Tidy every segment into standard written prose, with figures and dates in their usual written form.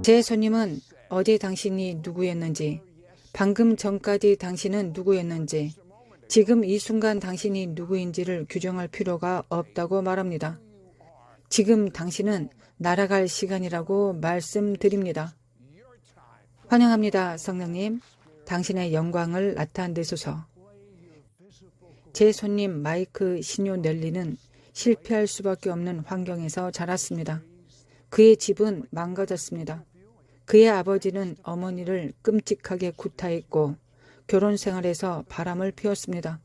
제 손님은 어제 당신이 누구였는지, 방금 전까지 당신은 누구였는지, 지금 이 순간 당신이 누구인지를 규정할 필요가 없다고 말합니다. 지금 당신은 날아갈 시간이라고 말씀드립니다. 환영합니다, 성령님. 당신의 영광을 나타내소서. 제 손님 마이크 시뇨넬리는 실패할 수밖에 없는 환경에서 자랐습니다. 그의 집은 망가졌습니다. 그의 아버지는 어머니를 끔찍하게 구타했고 결혼 생활에서 바람을 피웠습니다.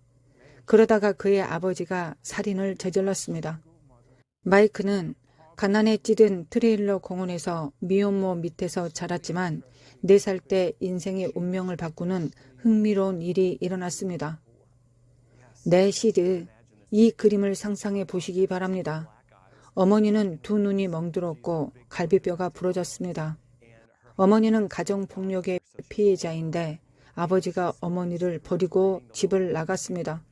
그러다가 그의 아버지가 살인을 저질렀습니다. 마이크는 가난에 찌든 트레일러 공원에서 미혼모 밑에서 자랐지만 4살 때 인생의 운명을 바꾸는 흥미로운 일이 일어났습니다. 네, 시드, 이 그림을 상상해 보시기 바랍니다. 어머니는 두 눈이 멍들었고 갈비뼈가 부러졌습니다. 어머니는 가정폭력의 피해자인데 아버지가 어머니를 버리고 집을 나갔습니다.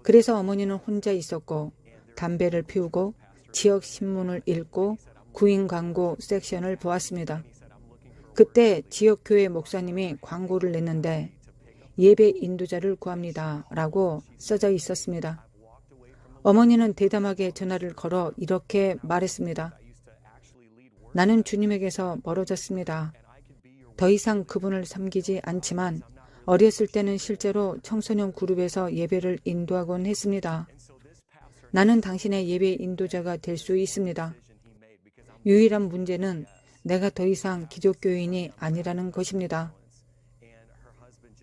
그래서 어머니는 혼자 있었고 담배를 피우고 지역 신문을 읽고 구인 광고 섹션을 보았습니다. 그때 지역교회 목사님이 광고를 냈는데 예배 인도자를 구합니다 라고 써져 있었습니다. 어머니는 대담하게 전화를 걸어 이렇게 말했습니다. 나는 주님에게서 멀어졌습니다. 더 이상 그분을 섬기지 않지만 어렸을 때는 실제로 청소년 그룹에서 예배를 인도하곤 했습니다. 나는 당신의 예배 인도자가 될 수 있습니다. 유일한 문제는 내가 더 이상 기독교인이 아니라는 것입니다.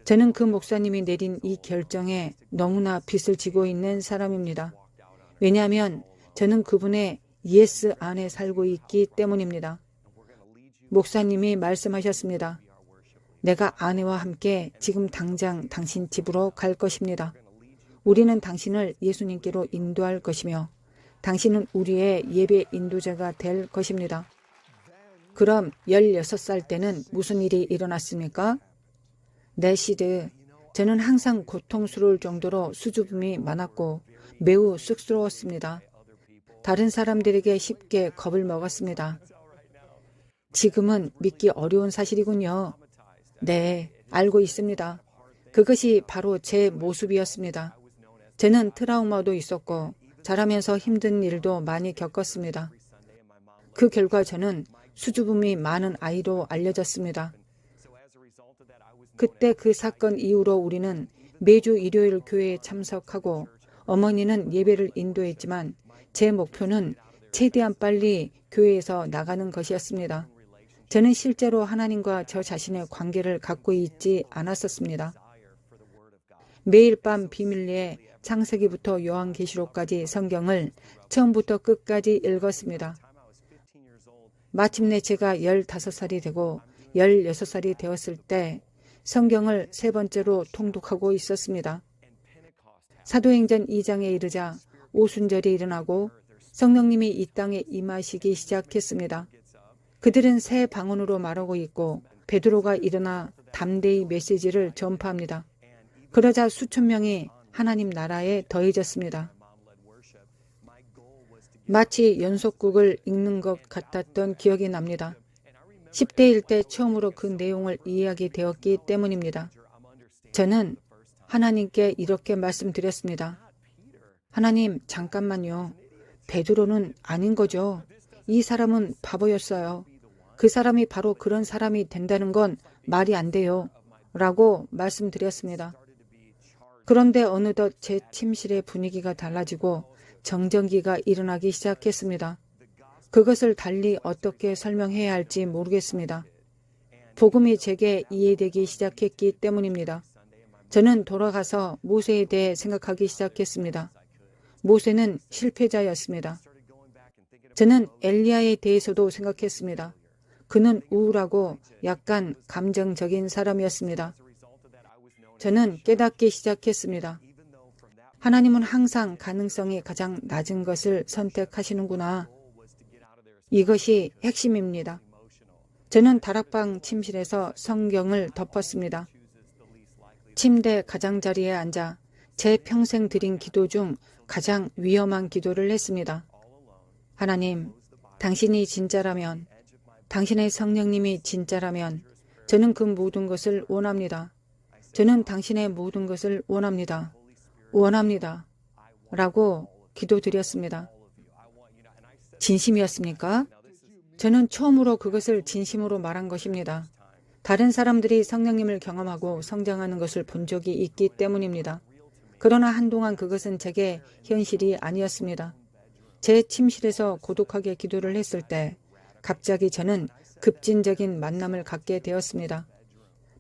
저는 그 목사님이 내린 이 결정에 너무나 빚을 지고 있는 사람입니다. 왜냐하면 저는 그분의 예스 안에 살고 있기 때문입니다. 목사님이 말씀하셨습니다. 내가 아내와 함께 지금 당장 당신 집으로 갈 것입니다. 우리는 당신을 예수님께로 인도할 것이며 당신은 우리의 예배 인도자가 될 것입니다. 그럼 16살 때는 무슨 일이 일어났습니까? 네, 시드. 저는 항상 고통스러울 정도로 수줍음이 많았고 매우 쑥스러웠습니다. 다른 사람들에게 쉽게 겁을 먹었습니다. 지금은 믿기 어려운 사실이군요. 네, 알고 있습니다. 그것이 바로 제 모습이었습니다. 저는 트라우마도 있었고 자라면서 힘든 일도 많이 겪었습니다. 그 결과 저는 수줍음이 많은 아이로 알려졌습니다. 그때 그 사건 이후로 우리는 매주 일요일 교회에 참석하고 어머니는 예배를 인도했지만 제 목표는 최대한 빨리 교회에서 나가는 것이었습니다. 저는 실제로 하나님과 저 자신의 관계를 갖고 있지 않았었습니다. 매일 밤 비밀리에 창세기부터 요한계시록까지 성경을 처음부터 끝까지 읽었습니다. 마침내 제가 15살이 되고 16살이 되었을 때 성경을 3번째로 통독하고 있었습니다. 사도행전 2장에 이르자 오순절이 일어나고 성령님이 이 땅에 임하시기 시작했습니다. 그들은 새 방언으로 말하고 있고 베드로가 일어나 담대히 메시지를 전파합니다. 그러자 수천 명이 하나님 나라에 더해졌습니다. 마치 연속극을 읽는 것 같았던 기억이 납니다. 10대일 때 처음으로 그 내용을 이해하게 되었기 때문입니다. 저는 하나님께 이렇게 말씀드렸습니다. 하나님, 잠깐만요. 베드로는 아닌 거죠. 이 사람은 바보였어요. 그 사람이 바로 그런 사람이 된다는 건 말이 안 돼요. 라고 말씀드렸습니다. 그런데 어느덧 제 침실의 분위기가 달라지고 정전기가 일어나기 시작했습니다. 그것을 달리 어떻게 설명해야 할지 모르겠습니다. 복음이 제게 이해되기 시작했기 때문입니다. 저는 돌아가서 모세에 대해 생각하기 시작했습니다. 모세는 실패자였습니다. 저는 엘리야에 대해서도 생각했습니다. 그는 우울하고 약간 감정적인 사람이었습니다. 저는 깨닫기 시작했습니다. 하나님은 항상 가능성이 가장 낮은 것을 선택하시는구나. 이것이 핵심입니다. 저는 다락방 침실에서 성경을 덮었습니다. 침대 가장자리에 앉아 제 평생 드린 기도 중 가장 위험한 기도를 했습니다. 하나님, 당신이 진짜라면 당신의 성령님이 진짜라면 저는 그 모든 것을 원합니다. 저는 당신의 모든 것을 원합니다. 원합니다. 라고 기도드렸습니다. 진심이었습니까? 저는 처음으로 그것을 진심으로 말한 것입니다. 다른 사람들이 성령님을 경험하고 성장하는 것을 본 적이 있기 때문입니다. 그러나 한동안 그것은 제게 현실이 아니었습니다. 제 침실에서 고독하게 기도를 했을 때 갑자기 저는 급진적인 만남을 갖게 되었습니다.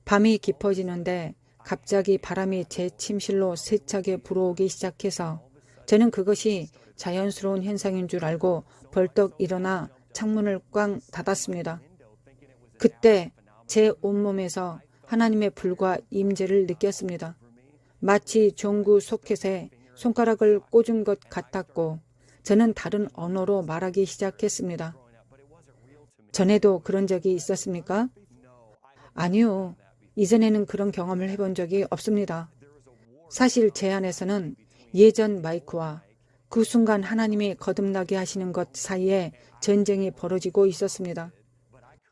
밤이 깊어지는데 갑자기 바람이 제 침실로 세차게 불어오기 시작해서 저는 그것이 자연스러운 현상인 줄 알고 벌떡 일어나 창문을 꽝 닫았습니다. 그때 제 온몸에서 하나님의 불과 임재를 느꼈습니다. 마치 종구 소켓에 손가락을 꽂은 것 같았고 저는 다른 언어로 말하기 시작했습니다. 전에도 그런 적이 있었습니까? 아니요. 이전에는 그런 경험을 해본 적이 없습니다. 사실 제 안에서는 예전 마이크와 그 순간 하나님이 거듭나게 하시는 것 사이에 전쟁이 벌어지고 있었습니다.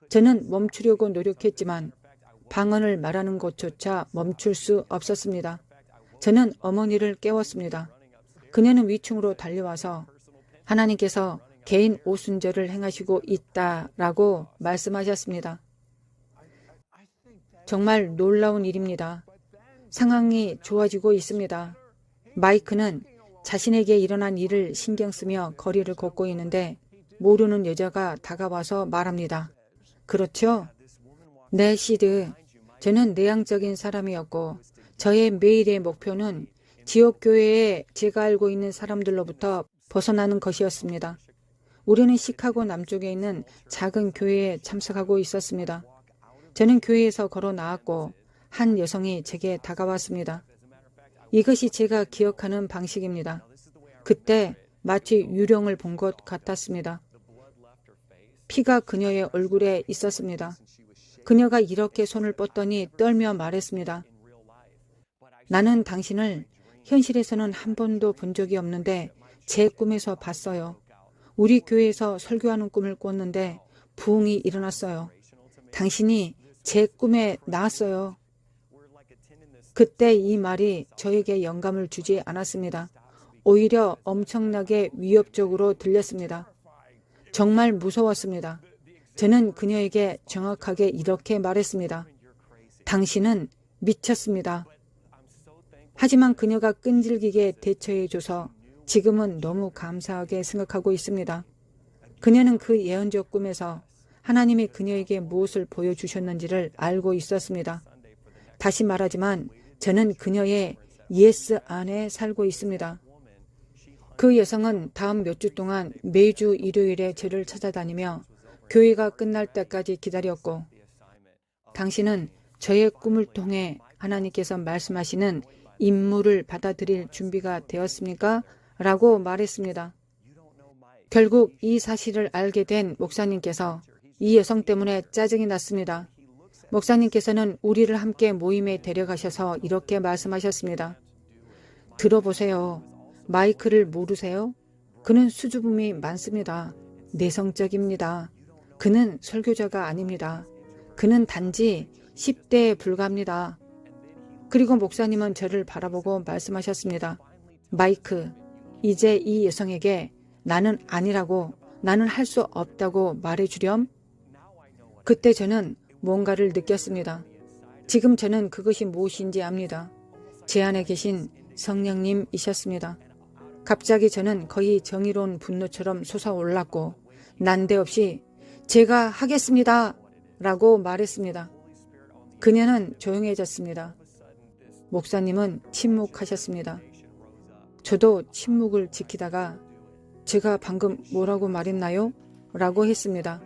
저는 멈추려고 노력했지만 방언을 말하는 것조차 멈출 수 없었습니다. 저는 어머니를 깨웠습니다. 그녀는 위층으로 달려와서 하나님께서 개인 오순절을 행하시고 있다라고 말씀하셨습니다. 정말 놀라운 일입니다. 상황이 좋아지고 있습니다. 마이크는 자신에게 일어난 일을 신경 쓰며 거리를 걷고 있는데 모르는 여자가 다가와서 말합니다. 그렇죠? 네, 시드. 저는 내향적인 사람이었고 저의 매일의 목표는 지역교회에 제가 알고 있는 사람들로부터 벗어나는 것이었습니다. 우리는 시카고 남쪽에 있는 작은 교회에 참석하고 있었습니다. 저는 교회에서 걸어 나왔고 한 여성이 제게 다가왔습니다. 이것이 제가 기억하는 방식입니다. 그때 마치 유령을 본 것 같았습니다. 피가 그녀의 얼굴에 있었습니다. 그녀가 이렇게 손을 뻗더니 떨며 말했습니다. 나는 당신을 현실에서는 한 번도 본 적이 없는데 제 꿈에서 봤어요. 우리 교회에서 설교하는 꿈을 꿨는데 부흥이 일어났어요. 당신이 제 꿈에 나왔어요. 그때 이 말이 저에게 영감을 주지 않았습니다. 오히려 엄청나게 위협적으로 들렸습니다. 정말 무서웠습니다. 저는 그녀에게 정확하게 이렇게 말했습니다. 당신은 미쳤습니다. 하지만 그녀가 끈질기게 대처해줘서 지금은 너무 감사하게 생각하고 있습니다. 그녀는 그 예언적 꿈에서 하나님이 그녀에게 무엇을 보여주셨는지를 알고 있었습니다. 다시 말하지만 저는 그녀의 예스 안에 살고 있습니다. 그 여성은 다음 몇 주 동안 매주 일요일에 저를 찾아다니며 교회가 끝날 때까지 기다렸고 당신은 저의 꿈을 통해 하나님께서 말씀하시는 임무를 받아들일 준비가 되었습니까? 라고 말했습니다. 결국 이 사실을 알게 된 목사님께서 이 여성 때문에 짜증이 났습니다. 목사님께서는 우리를 함께 모임에 데려가셔서 이렇게 말씀하셨습니다. 들어보세요. 마이크를 모르세요? 그는 수줍음이 많습니다. 내성적입니다. 그는 설교자가 아닙니다. 그는 단지 10대에 불과합니다. 그리고 목사님은 저를 바라보고 말씀하셨습니다. 마이크, 이제 이 여성에게 나는 아니라고, 나는 할 수 없다고 말해주렴? 그때 저는 뭔가를 느꼈습니다. 지금 저는 그것이 무엇인지 압니다. 제 안에 계신 성령님이셨습니다. 갑자기 저는 거의 정의로운 분노처럼 솟아올랐고 난데없이 제가 하겠습니다 라고 말했습니다. 그녀는 조용해졌습니다. 목사님은 침묵하셨습니다. 저도 침묵을 지키다가 제가 방금 뭐라고 말했나요? 라고 했습니다.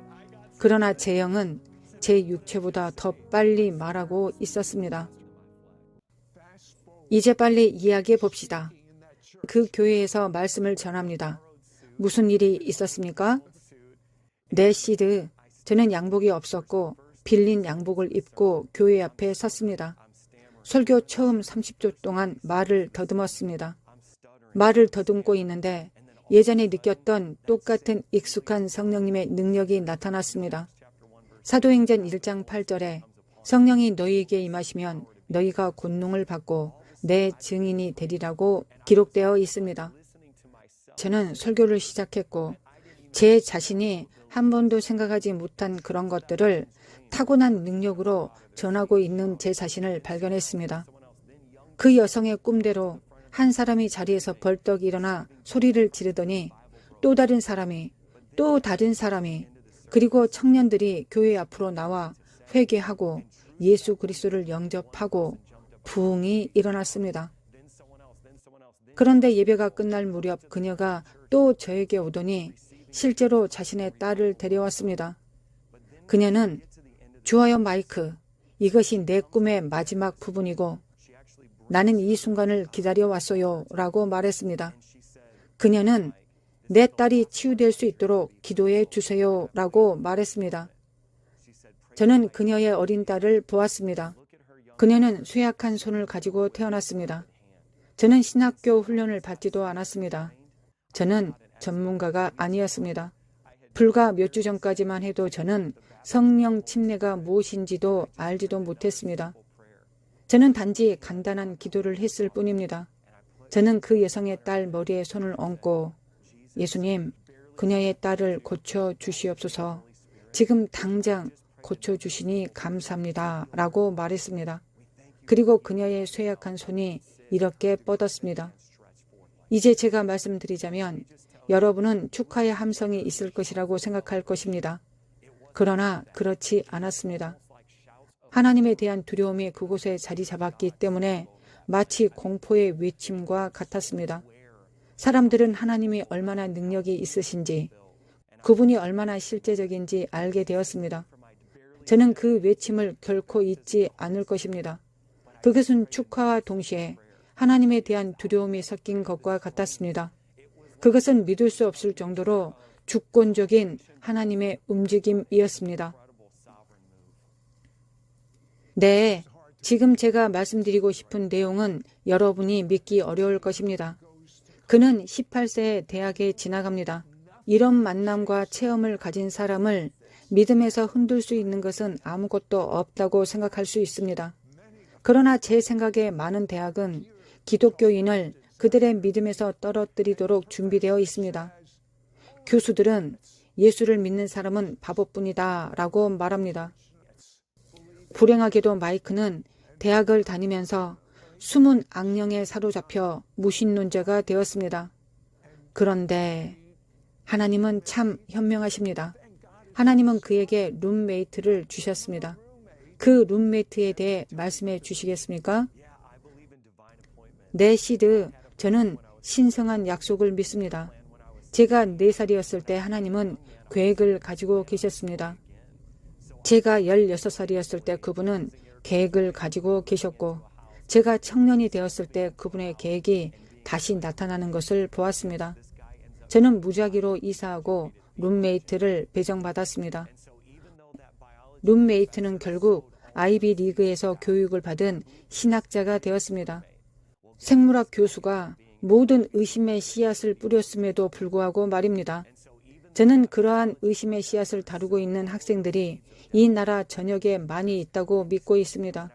그러나 제 영은 제 육체보다 더 빨리 말하고 있었습니다. 이제 빨리 이야기해 봅시다. 그 교회에서 말씀을 전합니다. 무슨 일이 있었습니까? 네, 시드. 저는 양복이 없었고 빌린 양복을 입고 교회 앞에 섰습니다. 설교 처음 30초 동안 말을 더듬었습니다. 말을 더듬고 있는데 예전에 느꼈던 똑같은 익숙한 성령님의 능력이 나타났습니다. 사도행전 1장 8절에 성령이 너희에게 임하시면 너희가 권능을 받고 내 증인이 되리라고 기록되어 있습니다. 저는 설교를 시작했고 제 자신이 한 번도 생각하지 못한 그런 것들을 타고난 능력으로 전하고 있는 제 자신을 발견했습니다. 그 여성의 꿈대로 한 사람이 자리에서 벌떡 일어나 소리를 지르더니 또 다른 사람이 그리고 청년들이 교회 앞으로 나와 회개하고 예수 그리스도를 영접하고 부흥이 일어났습니다. 그런데 예배가 끝날 무렵 그녀가 또 저에게 오더니 실제로 자신의 딸을 데려왔습니다. 그녀는 주어요 마이크, 이것이 내 꿈의 마지막 부분이고 나는 이 순간을 기다려왔어요 라고 말했습니다. 그녀는 내 딸이 치유될 수 있도록 기도해 주세요 라고 말했습니다. 저는 그녀의 어린 딸을 보았습니다. 그녀는 쇠약한 손을 가지고 태어났습니다. 저는 신학교 훈련을 받지도 않았습니다. 저는 전문가가 아니었습니다. 불과 몇 주 전까지만 해도 저는 성령 침례가 무엇인지도 알지도 못했습니다. 저는 단지 간단한 기도를 했을 뿐입니다. 저는 그 여성의 딸 머리에 손을 얹고 예수님, 그녀의 딸을 고쳐주시옵소서. 지금 당장 고쳐주시니 감사합니다. 라고 말했습니다. 그리고 그녀의 쇠약한 손이 이렇게 뻗었습니다. 이제 제가 말씀드리자면 여러분은 축하의 함성이 있을 것이라고 생각할 것입니다. 그러나 그렇지 않았습니다. 하나님에 대한 두려움이 그곳에 자리 잡았기 때문에 마치 공포의 외침과 같았습니다. 사람들은 하나님이 얼마나 능력이 있으신지, 그분이 얼마나 실제적인지 알게 되었습니다. 저는 그 외침을 결코 잊지 않을 것입니다. 그것은 축하와 동시에 하나님에 대한 두려움이 섞인 것과 같았습니다. 그것은 믿을 수 없을 정도로 주권적인 하나님의 움직임이었습니다. 네, 지금 제가 말씀드리고 싶은 내용은 여러분이 믿기 어려울 것입니다. 그는 18세에 대학에 지나갑니다. 이런 만남과 체험을 가진 사람을 믿음에서 흔들 수 있는 것은 아무것도 없다고 생각할 수 있습니다. 그러나 제 생각에 많은 대학은 기독교인을 그들의 믿음에서 떨어뜨리도록 준비되어 있습니다. 교수들은 예수를 믿는 사람은 바보뿐이다 라고 말합니다. 불행하게도 마이크는 대학을 다니면서 숨은 악령에 사로잡혀 무신론자가 되었습니다. 그런데 하나님은 참 현명하십니다. 하나님은 그에게 룸메이트를 주셨습니다. 그 룸메이트에 대해 말씀해 주시겠습니까? 네, 시드, 저는 신성한 약속을 믿습니다. 제가 4살이었을 때 하나님은 계획을 가지고 계셨습니다. 제가 16살이었을 때 그분은 계획을 가지고 계셨고 제가 청년이 되었을 때 그분의 계획이 다시 나타나는 것을 보았습니다. 저는 무작위로 이사하고 룸메이트를 배정받았습니다. 룸메이트는 결국 아이비 리그에서 교육을 받은 신학자가 되었습니다. 생물학 교수가 모든 의심의 씨앗을 뿌렸음에도 불구하고 말입니다. 저는 그러한 의심의 씨앗을 다루고 있는 학생들이 이 나라 전역에 많이 있다고 믿고 있습니다.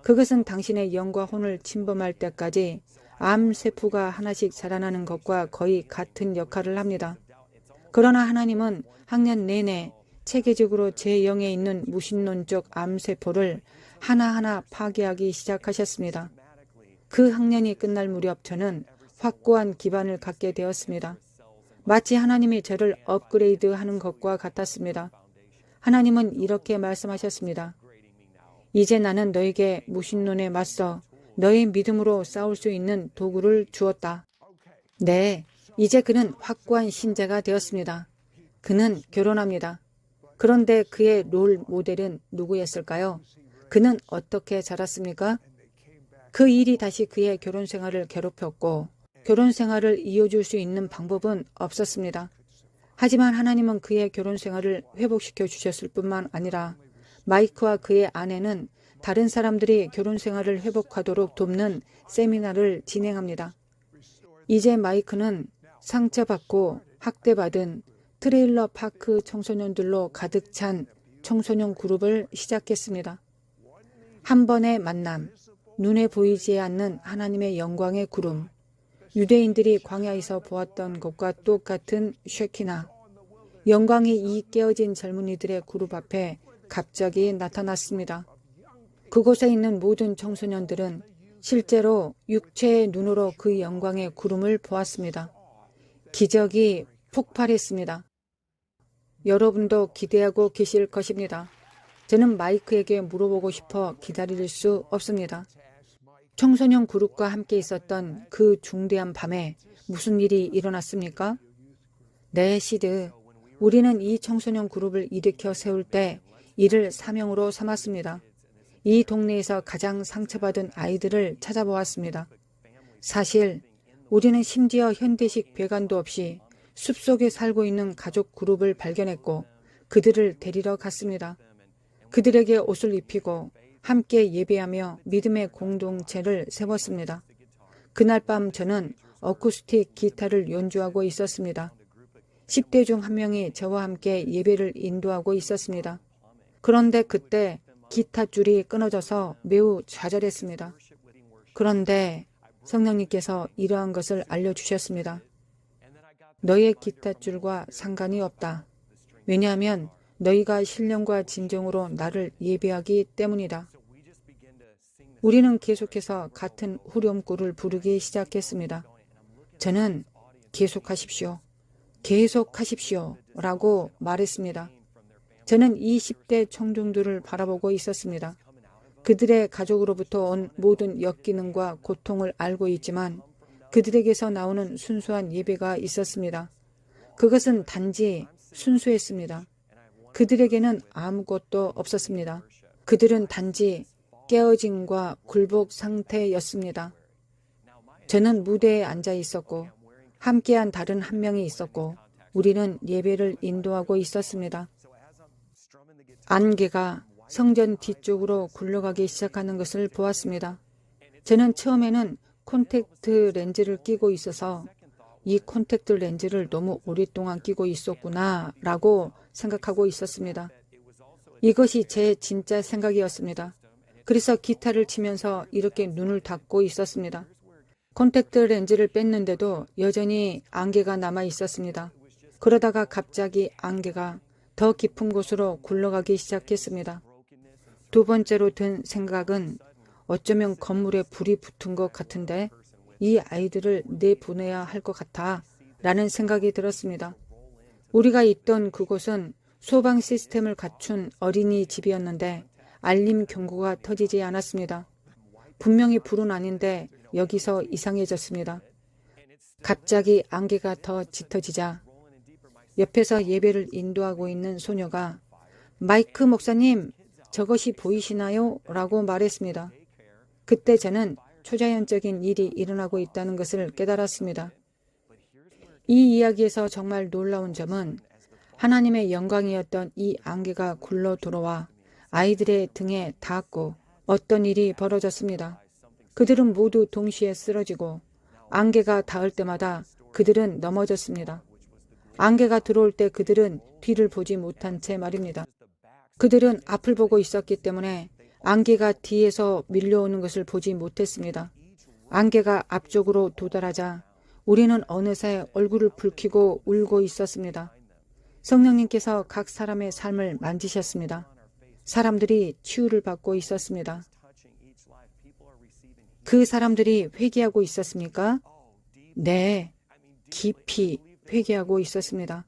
그것은 당신의 영과 혼을 침범할 때까지 암세포가 하나씩 자라나는 것과 거의 같은 역할을 합니다. 그러나 하나님은 학년 내내 체계적으로 제 영에 있는 무신론적 암세포를 하나하나 파괴하기 시작하셨습니다. 그 학년이 끝날 무렵 저는 확고한 기반을 갖게 되었습니다. 마치 하나님이 저를 업그레이드하는 것과 같았습니다. 하나님은 이렇게 말씀하셨습니다. 이제 나는 너에게 무신론에 맞서 너의 믿음으로 싸울 수 있는 도구를 주었다. 네, 이제 그는 확고한 신자가 되었습니다. 그는 결혼합니다. 그런데 그의 롤 모델은 누구였을까요? 그는 어떻게 자랐습니까? 그 일이 다시 그의 결혼 생활을 괴롭혔고 결혼 생활을 이어줄 수 있는 방법은 없었습니다. 하지만 하나님은 그의 결혼 생활을 회복시켜 주셨을 뿐만 아니라 마이크와 그의 아내는 다른 사람들이 결혼 생활을 회복하도록 돕는 세미나를 진행합니다. 이제 마이크는 상처받고 학대받은 트레일러 파크 청소년들로 가득 찬 청소년 그룹을 시작했습니다. 한 번의 만남, 눈에 보이지 않는 하나님의 영광의 구름, 유대인들이 광야에서 보았던 것과 똑같은 쉐키나, 영광이 이 깨어진 젊은이들의 그룹 앞에 갑자기 나타났습니다. 그곳에 있는 모든 청소년들은 실제로 육체의 눈으로 그 영광의 구름을 보았습니다. 기적이 폭발했습니다. 여러분도 기대하고 계실 것입니다. 저는 마이크에게 물어보고 싶어 기다릴 수 없습니다. 청소년 그룹과 함께 있었던 그 중대한 밤에 무슨 일이 일어났습니까? 네, 시드. 우리는 이 청소년 그룹을 일으켜 세울 때 이를 사명으로 삼았습니다. 이 동네에서 가장 상처받은 아이들을 찾아보았습니다. 사실 우리는 심지어 현대식 배관도 없이 숲속에 살고 있는 가족 그룹을 발견했고 그들을 데리러 갔습니다. 그들에게 옷을 입히고 함께 예배하며 믿음의 공동체를 세웠습니다. 그날 밤 저는 어쿠스틱 기타를 연주하고 있었습니다. 10대 중 한 명이 저와 함께 예배를 인도하고 있었습니다. 그런데 그때 기타 줄이 끊어져서 매우 좌절했습니다. 그런데 성령님께서 이러한 것을 알려주셨습니다. 너의 기타 줄과 상관이 없다. 왜냐하면 너희가 신령과 진정으로 나를 예배하기 때문이다. 우리는 계속해서 같은 후렴구를 부르기 시작했습니다. 저는 계속하십시오. 계속하십시오. 라고 말했습니다. 저는 20대 청중들을 바라보고 있었습니다. 그들의 가족으로부터 온 모든 역기능과 고통을 알고 있지만 그들에게서 나오는 순수한 예배가 있었습니다. 그것은 단지 순수했습니다. 그들에게는 아무것도 없었습니다. 그들은 단지 깨어짐과 굴복 상태였습니다. 저는 무대에 앉아 있었고 함께한 다른 한 명이 있었고 우리는 예배를 인도하고 있었습니다. 안개가 성전 뒤쪽으로 굴러가기 시작하는 것을 보았습니다. 저는 처음에는 콘택트 렌즈를 끼고 있어서 이 콘택트 렌즈를 너무 오랫동안 끼고 있었구나 라고 생각하고 있었습니다. 이것이 제 진짜 생각이었습니다. 그래서 기타를 치면서 이렇게 눈을 닫고 있었습니다. 콘택트 렌즈를 뺐는데도 여전히 안개가 남아 있었습니다. 그러다가 갑자기 안개가 더 깊은 곳으로 굴러가기 시작했습니다. 두 번째로 든 생각은 어쩌면 건물에 불이 붙은 것 같은데 이 아이들을 내보내야 할 것 같아 라는 생각이 들었습니다. 우리가 있던 그곳은 소방 시스템을 갖춘 어린이집이었는데 알림 경고가 터지지 않았습니다. 분명히 불은 아닌데 여기서 이상해졌습니다. 갑자기 안개가 더 짙어지자 옆에서 예배를 인도하고 있는 소녀가 마이크 목사님, 저것이 보이시나요? 라고 말했습니다. 그때 저는 초자연적인 일이 일어나고 있다는 것을 깨달았습니다. 이 이야기에서 정말 놀라운 점은 하나님의 영광이었던 이 안개가 굴러 들어와 아이들의 등에 닿았고 어떤 일이 벌어졌습니다. 그들은 모두 동시에 쓰러지고 안개가 닿을 때마다 그들은 넘어졌습니다. 안개가 들어올 때 그들은 뒤를 보지 못한 채 말입니다. 그들은 앞을 보고 있었기 때문에 안개가 뒤에서 밀려오는 것을 보지 못했습니다. 안개가 앞쪽으로 도달하자 우리는 어느새 얼굴을 붉히고 울고 있었습니다. 성령님께서 각 사람의 삶을 만지셨습니다. 사람들이 치유를 받고 있었습니다. 그 사람들이 회개하고 있었습니까? 네, 깊이 회개하고 있었습니다.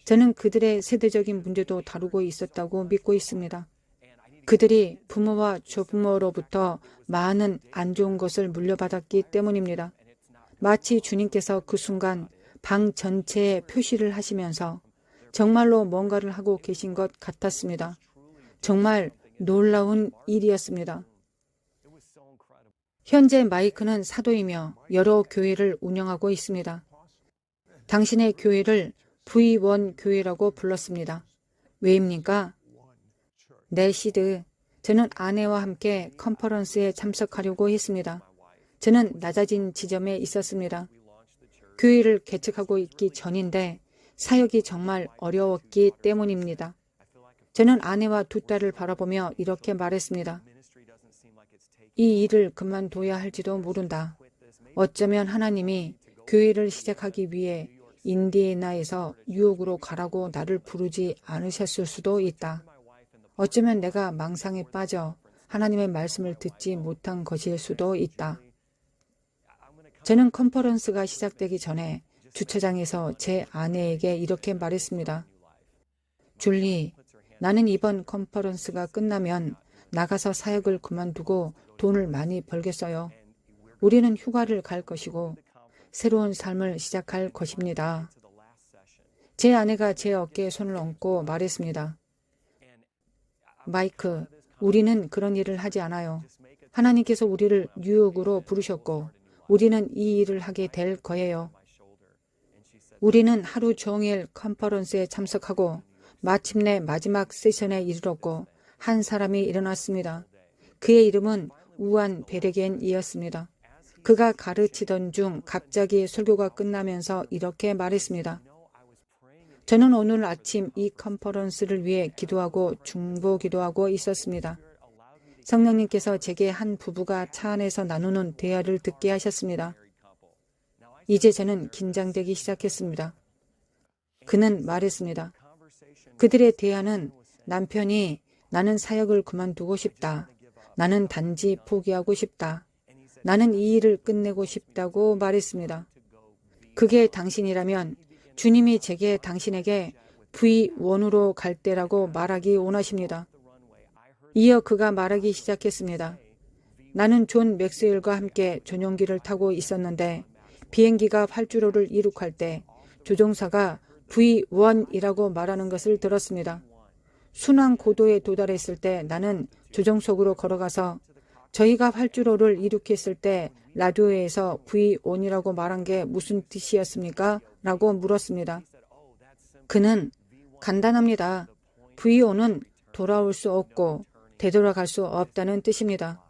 저는 그들의 세대적인 문제도 다루고 있었다고 믿고 있습니다. 그들이 부모와 조부모로부터 많은 안 좋은 것을 물려받았기 때문입니다. 마치 주님께서 그 순간 방 전체에 표시를 하시면서 정말로 뭔가를 하고 계신 것 같았습니다. 정말 놀라운 일이었습니다. 현재 마이크는 사도이며 여러 교회를 운영하고 있습니다. 당신의 교회를 V1 교회라고 불렀습니다. 왜입니까? 네, 시드. 저는 아내와 함께 컨퍼런스에 참석하려고 했습니다. 저는 낮아진 지점에 있었습니다. 교회를 개척하고 있기 전인데 사역이 정말 어려웠기 때문입니다. 저는 아내와 두 딸을 바라보며 이렇게 말했습니다. 이 일을 그만둬야 할지도 모른다. 어쩌면 하나님이 교회를 시작하기 위해 인디애나에서 뉴욕으로 가라고 나를 부르지 않으셨을 수도 있다. 어쩌면 내가 망상에 빠져 하나님의 말씀을 듣지 못한 것일 수도 있다. 저는 컨퍼런스가 시작되기 전에 주차장에서 제 아내에게 이렇게 말했습니다. 줄리, 나는 이번 컨퍼런스가 끝나면 나가서 사역을 그만두고 돈을 많이 벌겠어요. 우리는 휴가를 갈 것이고 새로운 삶을 시작할 것입니다. 제 아내가 제 어깨에 손을 얹고 말했습니다. 마이크, 우리는 그런 일을 하지 않아요. 하나님께서 우리를 뉴욕으로 부르셨고 우리는 이 일을 하게 될 거예요. 우리는 하루 종일 컨퍼런스에 참석하고 마침내 마지막 세션에 이르렀고 한 사람이 일어났습니다. 그의 이름은 우안 베르겐이었습니다. 그가 가르치던 중 갑자기 설교가 끝나면서 이렇게 말했습니다. 저는 오늘 아침 이 컨퍼런스를 위해 기도하고 중보기도하고 있었습니다. 성령님께서 제게 한 부부가 차 안에서 나누는 대화를 듣게 하셨습니다. 이제 저는 긴장되기 시작했습니다. 그는 말했습니다. 그들의 대화는 남편이 나는 사역을 그만두고 싶다. 나는 단지 포기하고 싶다. 나는 이 일을 끝내고 싶다고 말했습니다. 그게 당신이라면 주님이 제게 당신에게 V1으로 갈 때라고 말하기 원하십니다. 이어 그가 말하기 시작했습니다. 나는 존 맥스웰과 함께 전용기를 타고 있었는데 비행기가 활주로를 이륙할 때 조종사가 V1이라고 말하는 것을 들었습니다. 순환 고도에 도달했을 때 나는 조종석으로 걸어가서 저희가 활주로를 이륙했을 때 라디오에서 V1이라고 말한 게 무슨 뜻이었습니까? 라고 물었습니다. 그는 간단합니다. V1은 돌아올 수 없고 되돌아갈 수 없다는 뜻입니다.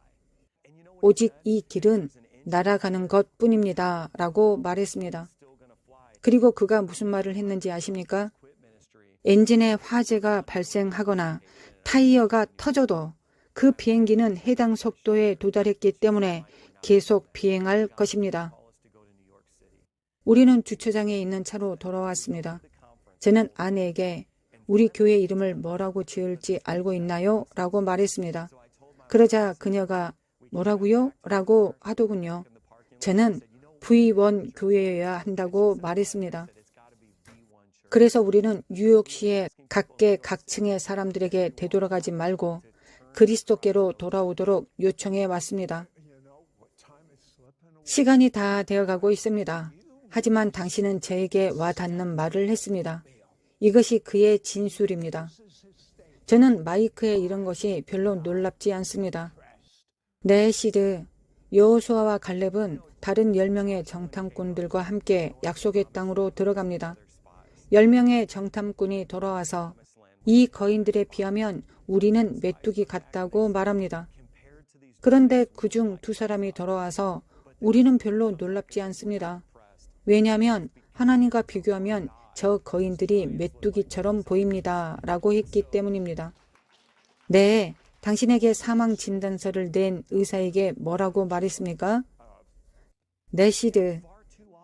오직 이 길은 날아가는 것 뿐입니다. 라고 말했습니다. 그리고 그가 무슨 말을 했는지 아십니까? 엔진에 화재가 발생하거나 타이어가 터져도 그 비행기는 해당 속도에 도달했기 때문에 계속 비행할 것입니다. 우리는 주차장에 있는 차로 돌아왔습니다. 저는 아내에게 우리 교회 이름을 뭐라고 지을지 알고 있나요? 라고 말했습니다. 그러자 그녀가 뭐라고요? 라고 하더군요. 저는 V1 교회여야 한다고 말했습니다. 그래서 우리는 뉴욕시의 각계 각층의 사람들에게 되돌아가지 말고 그리스도께로 돌아오도록 요청해 왔습니다. 시간이 다 되어가고 있습니다. 하지만 당신은 저에게 와닿는 말을 했습니다. 이것이 그의 진술입니다. 저는 마이크에 이런 것이 별로 놀랍지 않습니다. 네, 시드. 여호수아와 갈렙은 다른 10명의 정탐꾼들과 함께 약속의 땅으로 들어갑니다. 10명의 정탐꾼이 돌아와서 이 거인들에 비하면 우리는 메뚜기 같다고 말합니다. 그런데 그중 2사람이 돌아와서 우리는 별로 놀랍지 않습니다. 왜냐하면 하나님과 비교하면 저 거인들이 메뚜기처럼 보입니다. 라고 했기 때문입니다. 네, 당신에게 사망 진단서를 낸 의사에게 뭐라고 말했습니까? 네, 시드.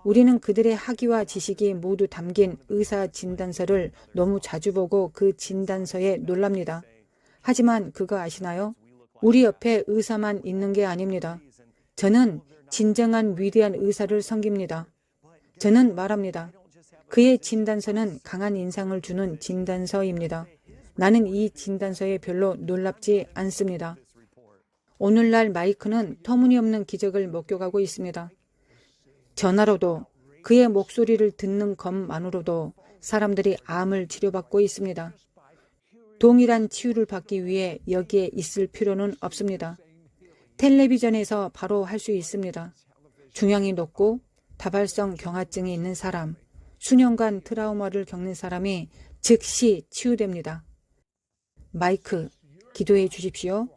우리는 그들의 학위와 지식이 모두 담긴 의사 진단서를 너무 자주 보고 그 진단서에 놀랍니다. 하지만 그거 아시나요? 우리 옆에 의사만 있는 게 아닙니다. 저는 진정한 위대한 의사를 섬깁니다. 저는 말합니다. 그의 진단서는 강한 인상을 주는 진단서입니다. 나는 이 진단서에 별로 놀랍지 않습니다. 오늘날 마이크는 터무니없는 기적을 목격하고 있습니다. 전화로도 그의 목소리를 듣는 것만으로도 사람들이 암을 치료받고 있습니다. 동일한 치유를 받기 위해 여기에 있을 필요는 없습니다. 텔레비전에서 바로 할 수 있습니다. 중량이 높고 다발성 경화증이 있는 사람, 수년간 트라우마를 겪는 사람이 즉시 치유됩니다. 마이크, 기도해 주십시오.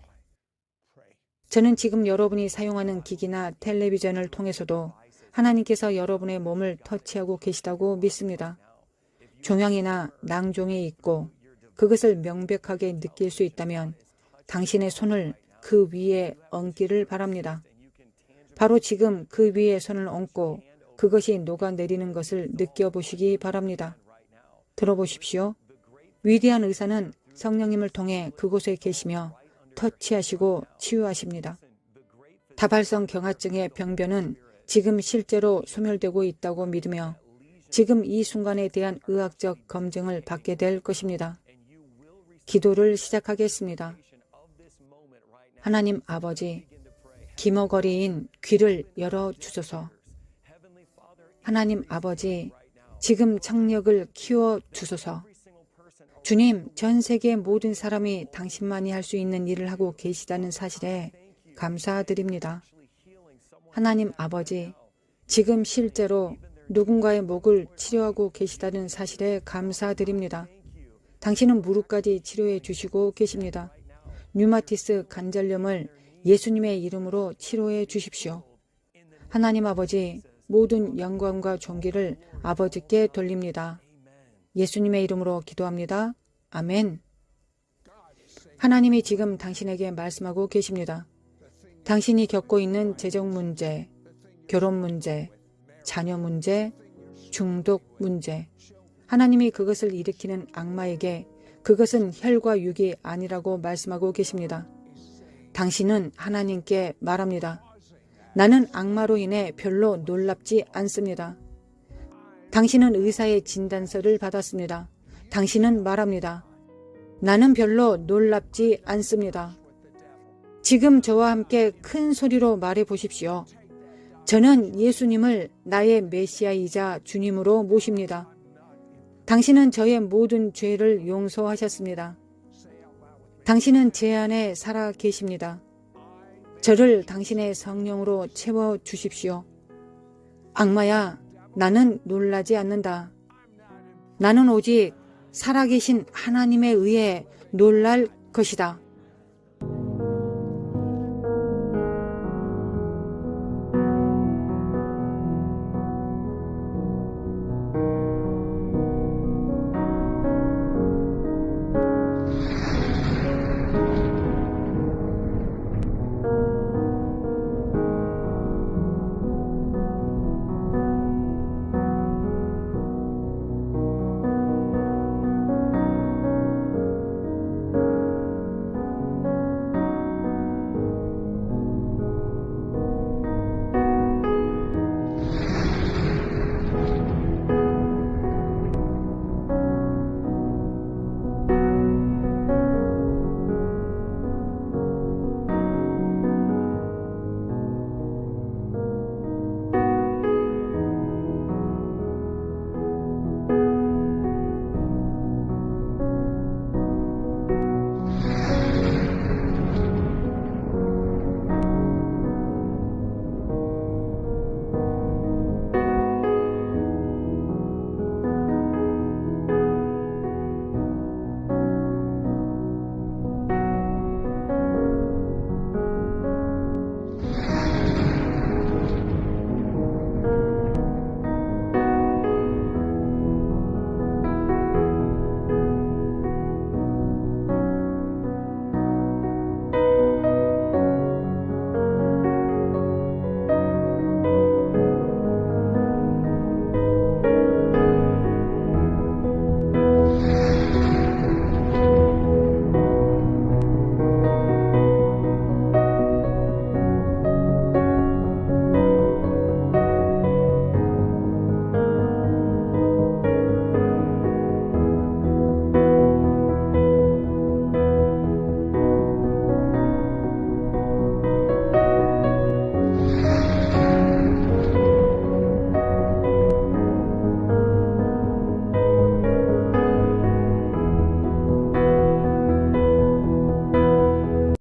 저는 지금 여러분이 사용하는 기기나 텔레비전을 통해서도 하나님께서 여러분의 몸을 터치하고 계시다고 믿습니다. 종양이나 낭종이 있고 그것을 명백하게 느낄 수 있다면 당신의 손을 그 위에 얹기를 바랍니다. 바로 지금 그 위에 손을 얹고 그것이 녹아내리는 것을 느껴보시기 바랍니다. 들어보십시오. 위대한 의사는 성령님을 통해 그곳에 계시며 터치하시고 치유하십니다. 다발성 경화증의 병변은 지금 실제로 소멸되고 있다고 믿으며 지금 이 순간에 대한 의학적 검증을 받게 될 것입니다. 기도를 시작하겠습니다. 하나님 아버지, 기머거리인 귀를 열어주소서. 하나님 아버지, 지금 청력을 키워주소서. 주님, 전 세계 모든 사람이 당신만이 할 수 있는 일을 하고 계시다는 사실에 감사드립니다. 하나님 아버지, 지금 실제로 누군가의 목을 치료하고 계시다는 사실에 감사드립니다. 당신은 무릎까지 치료해 주시고 계십니다. 류마티스 관절염을 예수님의 이름으로 치료해 주십시오. 하나님 아버지, 모든 영광과 존귀를 아버지께 돌립니다. 예수님의 이름으로 기도합니다. 아멘. 하나님이 지금 당신에게 말씀하고 계십니다. 당신이 겪고 있는 재정 문제, 결혼 문제, 자녀 문제, 중독 문제, 하나님이 그것을 일으키는 악마에게 그것은 혈과 육이 아니라고 말씀하고 계십니다. 당신은 하나님께 말합니다. 나는 악마로 인해 별로 놀랍지 않습니다. 당신은 의사의 진단서를 받았습니다. 당신은 말합니다. 나는 별로 놀랍지 않습니다. 지금 저와 함께 큰 소리로 말해 보십시오. 저는 예수님을 나의 메시아이자 주님으로 모십니다. 당신은 저의 모든 죄를 용서하셨습니다. 당신은 제 안에 살아 계십니다. 저를 당신의 성령으로 채워 주십시오. 악마야, 나는 놀라지 않는다. 나는 오직 살아계신 하나님에 의해 놀랄 것이다.